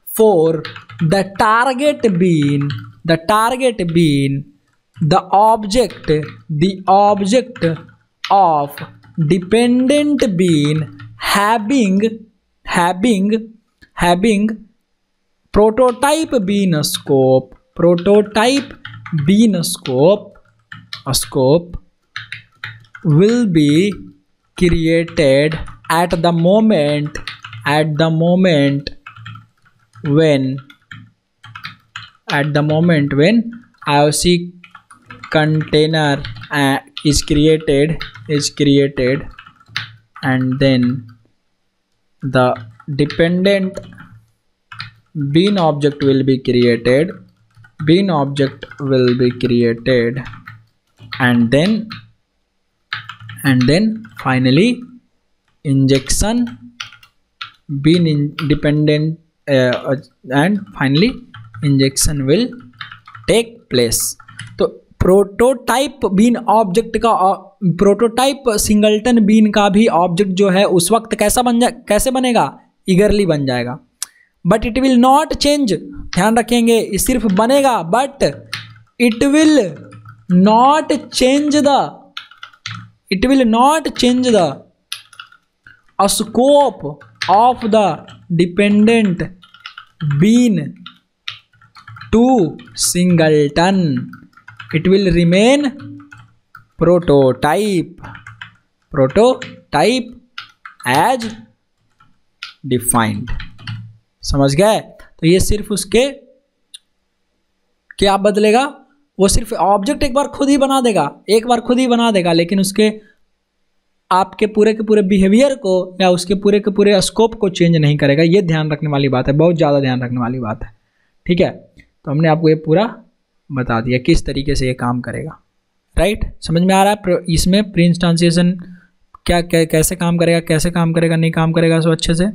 Speaker 1: for the target bean, the object of dependent bean having prototype bean scope will be created at the moment when IOC container is created, and then the dependent bean object will be created, and then finally injection bean independent and finally injection will take place। तो प्रोटोटाइप बीन ऑब्जेक्ट का, प्रोटोटाइप सिंगलटन बीन का भी ऑब्जेक्ट जो है उस वक्त कैसे बनेगा, ईगरली बन जाएगा। But it will not change, ध्यान रखेंगे, सिर्फ बनेगा but it will not change the scope of the dependent been to singleton, it will remain prototype as defined। समझ गए? तो ये सिर्फ उसके क्या बदलेगा, वो सिर्फ ऑब्जेक्ट एक बार खुद ही बना देगा, लेकिन उसके आपके पूरे के पूरे बिहेवियर को या उसके पूरे के पूरे स्कोप को चेंज नहीं करेगा। ये ध्यान रखने वाली बात है, बहुत ज़्यादा ध्यान रखने वाली बात है। ठीक है, तो हमने आपको ये पूरा बता दिया किस तरीके से ये काम करेगा। राइट, समझ में आ रहा है इसमें प्री इंस्टांसिएशन क्या कैसे काम करेगा, नहीं काम करेगा, सो अच्छे से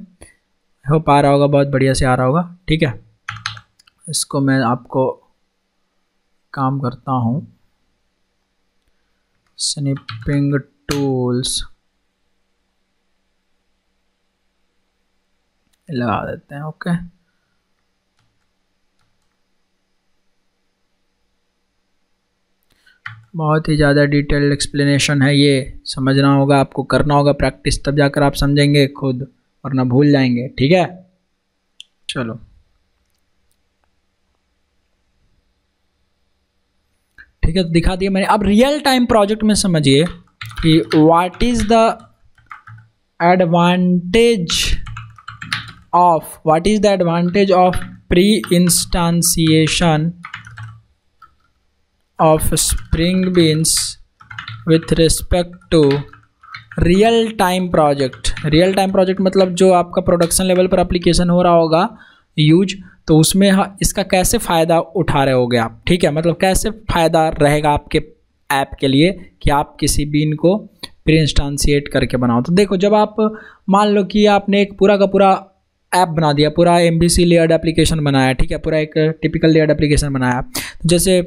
Speaker 1: हो पा रहा होगा, बहुत बढ़िया से आ रहा होगा। ठीक है, इसको मैं आपको काम करता हूँ, स्निपिंग टूल्स लगा देते हैं। ओके, बहुत ही ज़्यादा डिटेल्ड एक्सप्लेनेशन है, ये समझना होगा आपको, करना होगा प्रैक्टिस, तब जाकर आप समझेंगे खुद, वरना भूल जाएंगे। ठीक है, चलो ठीक है, तो दिखा दिया मैंने। अब रियल टाइम प्रोजेक्ट में समझिए कि what is the advantage of pre instantiation of spring beans with respect to real time project. Real time project मतलब जो आपका प्रोडक्शन लेवल पर एप्लीकेशन हो रहा होगा यूज, तो उसमें इसका कैसे फ़ायदा उठा रहे होगे आप। ठीक है, मतलब कैसे फ़ायदा रहेगा आपके ऐप के लिए कि आप किसी बीन को प्री इंस्टांसिएट करके बनाओ। तो देखो, जब आप मान लो कि आपने एक पूरा का पूरा ऐप बना दिया, पूरा MVC लेयर्ड एप्लीकेशन बनाया, ठीक है, पूरा एक टिपिकल लेयर्ड एप्लीकेशन बनाया, जैसे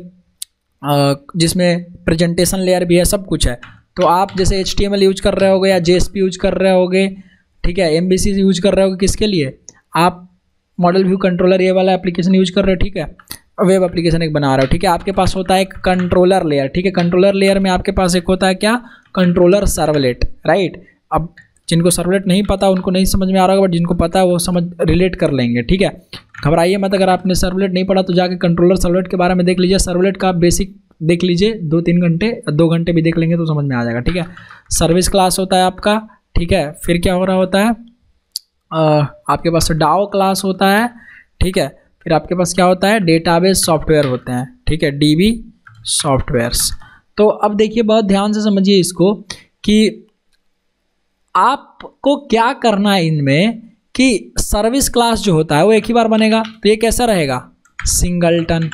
Speaker 1: जिसमें प्रेजेंटेशन लेयर भी है, सब कुछ है। तो आप जैसे HTML यूज कर रहे होगे या JSP यूज कर रहे होगे, ठीक है, MVC यूज कर रहे होगे, किसके लिए, आप मॉडल व्यू कंट्रोलर ये वाला एप्लीकेशन यूज कर रहे हो। ठीक है, वेब एप्लीकेशन एक बना रहे हो। ठीक है, आपके पास होता है एक कंट्रोलर लेयर। ठीक है, कंट्रोलर लेयर में आपके पास एक होता है क्या, कंट्रोलर सर्वलेट। राइट, अब जिनको सर्वलेट नहीं पता उनको नहीं समझ में आ रहा होगा, बट जिनको पता है वो समझ रिलेट कर लेंगे। ठीक है, घबराइए मत, अगर आपने सर्वलेट नहीं पढ़ा तो जाके कंट्रोलर सर्वलेट के बारे में देख लीजिए, सर्वलेट का बेसिक देख लीजिए, 2-3 घंटे 2 घंटे भी देख लेंगे तो समझ में आ जाएगा। ठीक है, सर्विस क्लास होता है आपका। ठीक है, फिर क्या हो रहा होता है, आपके पास डाओ क्लास होता है। ठीक है, फिर आपके पास क्या होता है, डेटाबेस सॉफ्टवेयर होते हैं। ठीक है, DB सॉफ्टवेयर्स। तो अब देखिए, बहुत ध्यान से समझिए इसको कि आपको क्या करना है इनमें, कि सर्विस क्लास जो होता है वो एक ही बार बनेगा, तो ये कैसा रहेगा, सिंगलटन,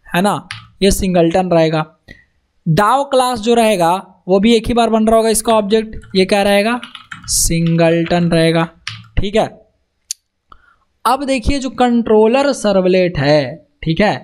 Speaker 1: है ना, ये सिंगलटन रहेगा। डाओ क्लास जो रहेगा वो भी एक ही बार बन रहा होगा, इसका ऑब्जेक्ट, ये क्या रहेगा, सिंगलटन रहेगा। ठीक है, अब देखिए जो कंट्रोलर सर्वलेट है, ठीक है,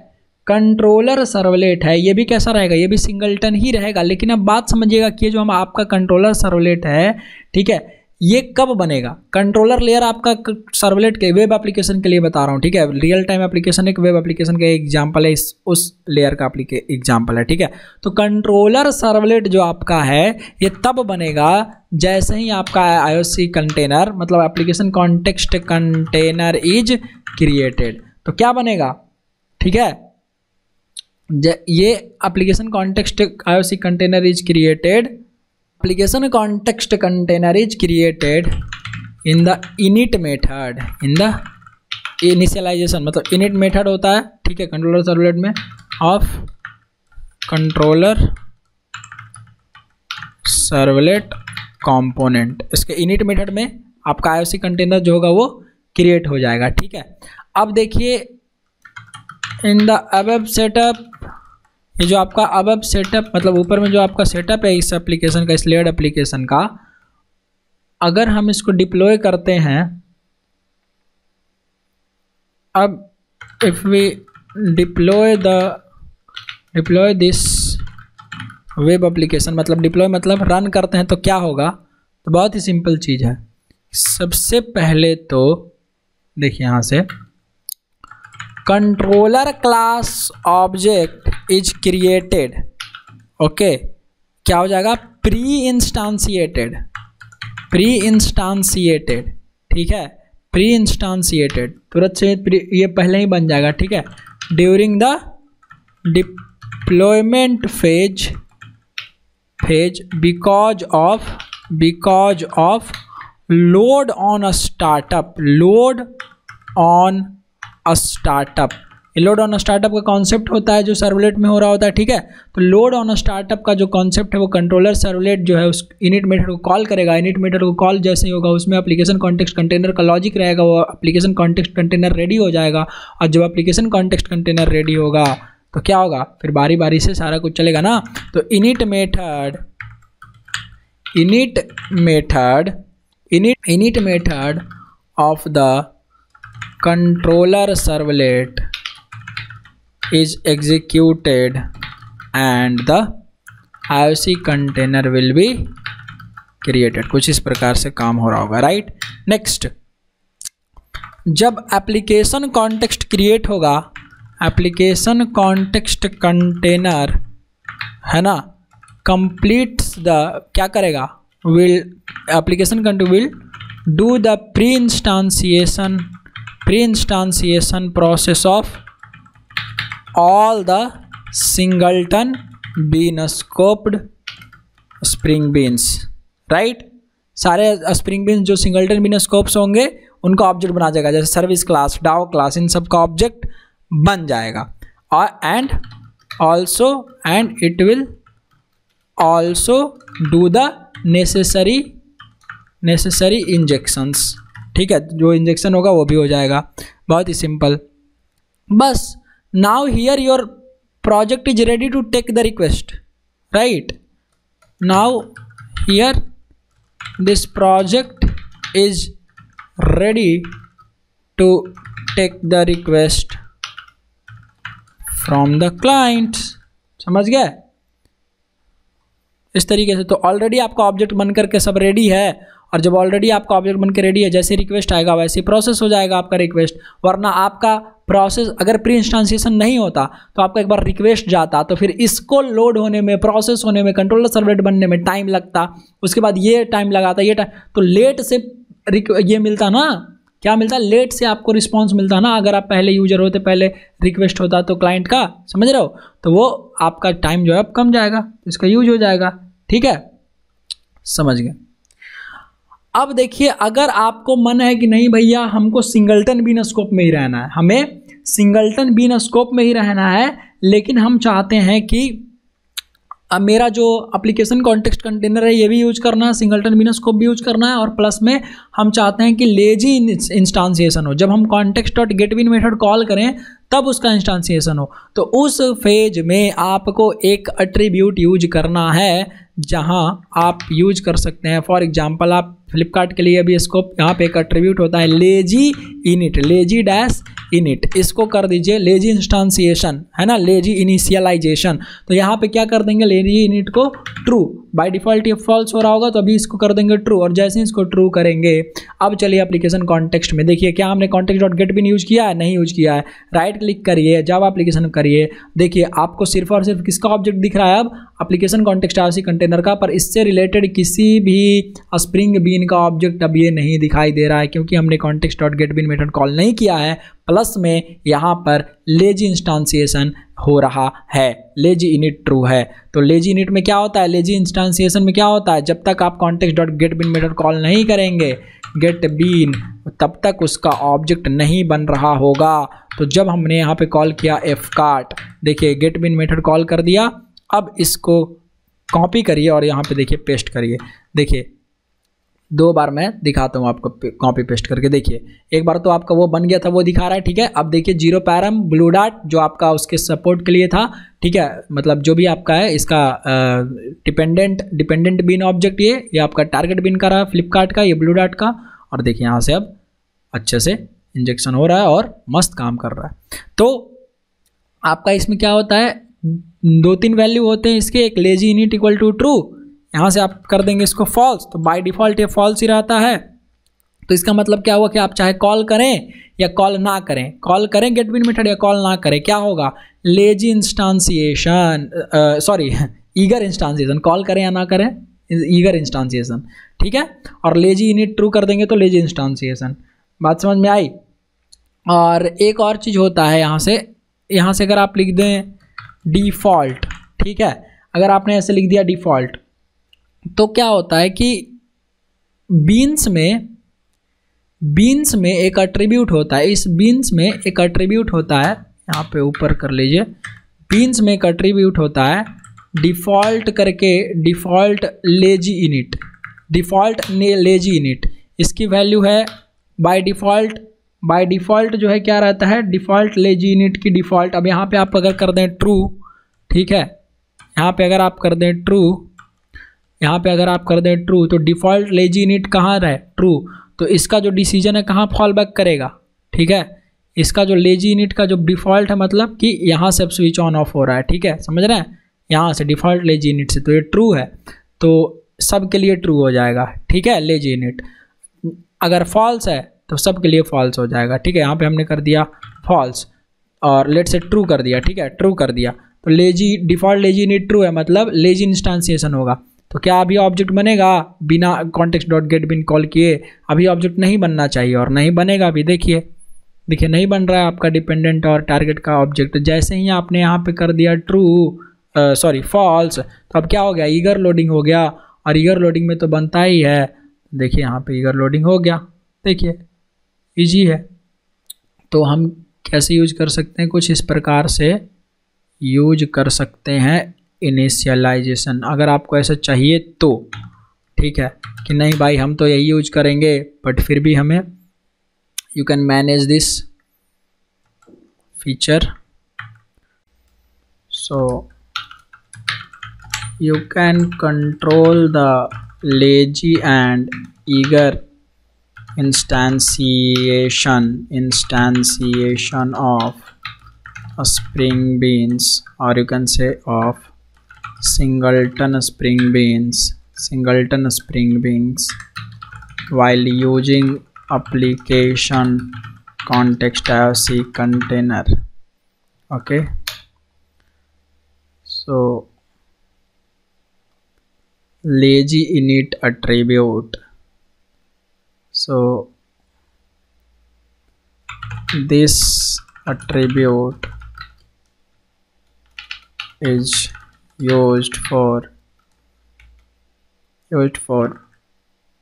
Speaker 1: कंट्रोलर सर्वलेट है, ये भी कैसा रहेगा, ये भी सिंगलटन ही रहेगा। लेकिन अब बात समझिएगा कि जो हम आपका कंट्रोलर सर्वलेट है, ठीक है, ये कब बनेगा, कंट्रोलर लेयर आपका सर्वलेट के वेब एप्लीकेशन के लिए बता रहा हूँ। ठीक है, रियल टाइम एप्लीकेशन एक वेब एप्लीकेशन का एग्जांपल है, उस लेयर का एग्जांपल है। ठीक है, तो कंट्रोलर सर्वलेट जो आपका है ये तब बनेगा जैसे ही आपका IOC कंटेनर मतलब application context container is created. तो क्या बनेगा, ठीक है, ये application context IOC container is created, application context container is created in the init method, in the initialization, मतलब init method होता है, ठीक है, कंट्रोलर सर्वलेट में, ऑफ कंट्रोलर सर्वलेट कंपोनेंट। इसके init मेथड में आपका IOC कंटेनर जो होगा वो क्रिएट हो जाएगा। ठीक है, अब देखिए इन द अबव सेटअप, ये जो आपका अबव सेटअप मतलब ऊपर में जो आपका सेटअप है इस एप्लीकेशन का, इस लेयर्ड एप्लीकेशन का, अगर हम इसको डिप्लॉय करते हैं, अब if we deploy this web application, मतलब डिप्लॉय मतलब रन करते हैं, तो क्या होगा, तो बहुत ही सिंपल चीज़ है। सबसे पहले तो देखिए यहाँ से controller class object is created, okay, क्या हो जाएगा, प्री इंस्टांसिएटेड, ठीक है, प्री इंस्टांसिएटेड, तुरंत से ये पहले ही बन जाएगा, ठीक है। During the deployment phase because of load on a startup, load on a startup का कॉन्सेप्ट होता है जो सर्वलेट में हो रहा होता है, ठीक है। तो लोड ऑन अ स्टार्टअप का जो कॉन्सेप्ट है वो कंट्रोलर सर्वलेट जो है उस इनिट मेथड को कॉल करेगा। इनिट मेथड को कॉल जैसे ही होगा उसमें एप्लीकेशन कॉन्टेक्स्ट कंटेनर का लॉजिक रहेगा, वो एप्लीकेशन कॉन्टेक्स्ट कंटेनर रेडी हो जाएगा। और जब एप्लीकेशन कॉन्टेक्स्ट कंटेनर रेडी होगा तो क्या होगा, फिर बारी बारी से सारा कुछ चलेगा ना। तो init method of the controller servlet is executed and the IOC container will be created। कुछ इस प्रकार से काम हो रहा होगा, राइट। नेक्स्ट, जब एप्लीकेशन कॉन्टेक्स्ट क्रिएट होगा, एप्लीकेशन कॉन्टेक्स्ट कंटेनर है ना, कंप्लीट्स द क्या करेगा, will application container will do the pre instantiation process of all the singleton bean scoped spring beans, right. सारे स्प्रिंग बीन्स जो सिंगलटन बीन स्कोप्स होंगे उनका ऑब्जेक्ट बना जाएगा, जैसे सर्विस क्लास, डाओ क्लास, इन सब का ऑब्जेक्ट बन जाएगा। और and it will also do the necessary injections, ठीक है। जो इंजेक्शन होगा वो भी हो जाएगा, बहुत ही सिंपल। बस now here your project is ready to take the request, right? Now here this project is ready to take the request from the client, समझ गए इस तरीके से। तो ऑलरेडी आपका ऑब्जेक्ट बन करके सब रेडी है, और जब ऑलरेडी आपका ऑब्जेक्ट बन के रेडी है, जैसे रिक्वेस्ट आएगा वैसे प्रोसेस हो जाएगा आपका रिक्वेस्ट। वरना आपका प्रोसेस अगर प्री इंस्टांसिएशन नहीं होता तो आपका एक बार रिक्वेस्ट जाता तो फिर इसको लोड होने में, प्रोसेस होने में, कंट्रोलर सर्वलेट बनने में टाइम लगता, उसके बाद ये टाइम लगाता, ये टाइम, तो लेट से ये मिलता ना, क्या मिलता, लेट से आपको रिस्पॉन्स मिलता ना। अगर आप पहले यूजर होते, पहले रिक्वेस्ट होता तो क्लाइंट का, समझ रहे हो, तो वो आपका टाइम जो है अब कम जाएगा, इसका यूज हो जाएगा, ठीक है, समझ गए। अब देखिए, अगर आपको मन है कि नहीं भैया हमको सिंगलटन बीन स्कोप में ही रहना है, हमें सिंगलटन बीन स्कोप में ही रहना है, लेकिन हम चाहते हैं कि अब मेरा जो एप्लीकेशन कॉन्टेक्स्ट कंटेनर है ये भी यूज करना है, सिंगलटन बीन स्कोप भी यूज करना है, और प्लस में हम चाहते हैं कि लेजी इंस्टांसिएशन हो, जब हम context dot get bean method call करें तब उसका इंस्टांसिएशन हो। तो उस फेज में आपको एक एट्रीब्यूट यूज करना है, जहां आप यूज कर सकते हैं, फॉर एग्जांपल आप फ्लिपकार्ट के लिए भी स्कोप, यहाँ पे एक एट्रीब्यूट होता है lazy init, lazy dash init, इसको कर दीजिए लेजी इंस्टांसिएशन, है ना, लेजी इनिशियलाइजेशन। तो यहाँ पे क्या कर देंगे, लेजी इनिट को ट्रू, बाय डिफॉल्ट ये फॉल्स हो रहा होगा तो अभी इसको कर देंगे ट्रू, और जैसे ही इसको ट्रू करेंगे, अब चलिए एप्लीकेशन कॉन्टेक्स्ट में देखिए, क्या हमने context dot get bean use किया है, नहीं यूज किया है। राइट क्लिक करिए, जावा एप्लीकेशन करिए, देखिए आपको सिर्फ और सिर्फ किसका ऑब्जेक्ट दिख रहा है, अब एप्लीकेशन कॉन्टेक्स्ट आईओसी कंटेनर का, पर इससे रिलेटेड किसी भी स्प्रिंग बीन का ऑब्जेक्ट अब ये नहीं दिखाई दे रहा है, क्योंकि हमने context dot get bean method call नहीं किया है। प्लस में यहाँ पर लेजी इंस्टांसिएशन हो रहा है, लेजी इनिट ट्रू है। तो लेजी इनिट में क्या होता है, लेजी इंस्टांसिएशन में क्या होता है, जब तक आप context dot get bean method call नहीं करेंगे गेट बीन, तब तक उसका ऑब्जेक्ट नहीं बन रहा होगा। तो जब हमने यहाँ पे कॉल किया fcart, देखिए गेट बीन मेथड कॉल कर दिया, अब इसको कॉपी करिए और यहाँ पे देखिए पेस्ट करिए। देखिए 2 बार मैं दिखाता हूँ आपको कॉपी पेस्ट करके, देखिए एक बार तो आपका वो बन गया था, वो दिखा रहा है, ठीक है। अब देखिए जीरो पैरम ब्लू डॉट जो आपका उसके सपोर्ट के लिए था, ठीक है, मतलब जो भी आपका है इसका डिपेंडेंट बीन ऑब्जेक्ट, ये आपका टारगेट बीन का रहा फ्लिपकार्ट का, ये ब्लू डॉट का, और देखिए यहाँ से अब अच्छे से इंजेक्शन हो रहा है और मस्त काम कर रहा है। तो आपका इसमें क्या होता है, 2-3 वैल्यू होते हैं इसके, एक lazy init equal to true, यहाँ से आप कर देंगे इसको फॉल्स, तो बाय डिफॉल्ट ये फॉल्स ही रहता है। तो इसका मतलब क्या हुआ कि आप चाहे कॉल करें या कॉल ना करें, कॉल करें गेट बीन मेथड या कॉल ना करें, क्या होगा, लेजी इंस्टांसिएशन, सॉरी ईगर इंस्टांसिएशन, कॉल करें या ना करें ईगर इंस्टांसिएशन, ठीक है। और लेजी इनिट ट्रू कर देंगे तो लेजी इंस्टांसिएशन, बात समझ में आई। और एक और चीज़ होता है यहाँ से अगर आप लिख दें डिफ़ॉल्ट, ठीक है, अगर आपने ऐसे लिख दिया डिफ़ॉल्ट, तो क्या होता है कि बीन्स में एक एट्रीब्यूट होता है, इस बीन्स में एक एट्रीब्यूट होता है, यहाँ पे ऊपर कर लीजिए, बीन्स में एक एट्रीब्यूट होता है डिफ़ॉल्ट करके, डिफ़ॉल्ट लेजी इनिट, इसकी वैल्यू है बाय डिफ़ॉल्ट जो है क्या रहता है, डिफ़ॉल्ट लेजी इनिट की डिफ़ॉल्ट। अब यहाँ पे आप अगर कर दें ट्रू, ठीक है, यहाँ पे अगर आप कर दें ट्रू तो डिफ़ॉल्ट लेजी इनिट कहाँ रहे, ट्रू, तो इसका जो डिसीजन है कहाँ फॉल बैक करेगा, ठीक है, इसका जो लेजी इनिट का जो डिफ़ॉल्ट है मतलब कि यहाँ से अब स्विच ऑन ऑफ हो रहा है, ठीक है, समझ रहे हैं, यहाँ से डिफ़ॉल्ट लेजी इनिट से, तो ये ट्रू है तो सब के लिए ट्रू हो जाएगा, ठीक है, लेजी इनिट। अगर फॉल्स है तो सब के लिए फॉल्स हो जाएगा, ठीक है, यहाँ पे हमने कर दिया फॉल्स और लेट से ट्रू कर दिया, ठीक है, ट्रू कर दिया तो डिफ़ॉल्ट लेजी इनिट ट्रू है मतलब लेजी इंस्टेंसिएशन होगा। तो क्या अभी ऑब्जेक्ट बनेगा बिना कॉन्टेक्स्ट डॉट गेट बिन कॉल किए? अभी ऑब्जेक्ट नहीं बनना चाहिए और नहीं बनेगा अभी, देखिए नहीं बन रहा है आपका डिपेंडेंट और टारगेट का ऑब्जेक्ट। जैसे ही आपने यहाँ पे कर दिया फॉल्स, तो अब क्या हो गया, ईगर लोडिंग हो गया, और ईगर लोडिंग में तो बनता ही है, देखिए यहाँ पे ईगर लोडिंग हो गया, देखिए इजी है। तो हम कैसे यूज कर सकते हैं, कुछ इस प्रकार से यूज कर सकते हैं इनिशियलाइजेशन, अगर आपको ऐसा चाहिए तो, ठीक है, कि नहीं भाई हम तो यही यूज करेंगे बट फिर भी हमें, you can manage this feature, so you can control the lazy and eager instantiation of spring beans, or you can say of singleton spring beans while using application context IOC container. Okay, so lazy init attribute, so this attribute is used for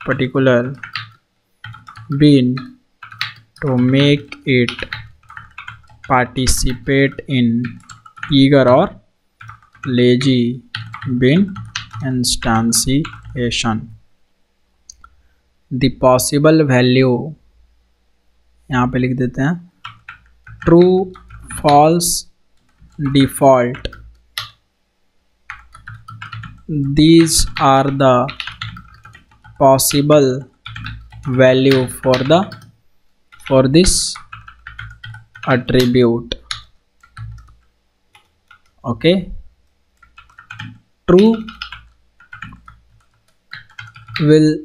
Speaker 1: particular bean to make it participate in eager or lazy bean instantiation. The possible value यहाँ पे लिख देते हैं true, false, default. These are the possible value for this attribute. Okay, true will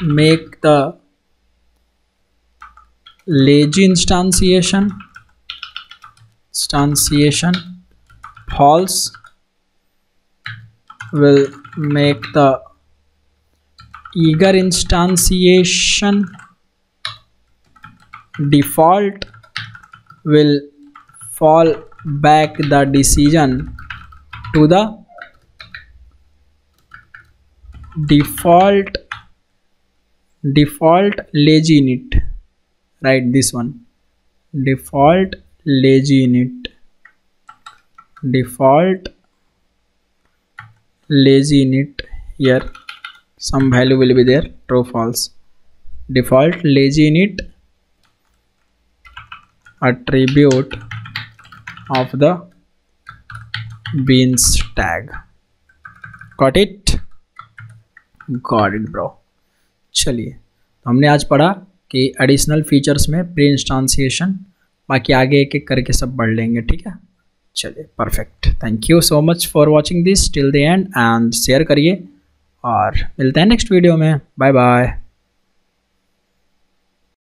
Speaker 1: make the lazy instantiation, false will make the eager instantiation, default will fall back the decision to the default lazy init, write this one, default lazy init, here some value will be there, true, false, default lazy init attribute of the beans tag. Got it bro। चलिए, तो हमने आज पढ़ा कि एडिशनल फीचर्स में प्री इंस्टांसिएशन, बाकी आगे एक एक करके सब पढ़ लेंगे, ठीक है। चलिए perfect, thank you so much for watching this till the end, and share करिए और मिलते हैं नेक्स्ट वीडियो में, बाय बाय।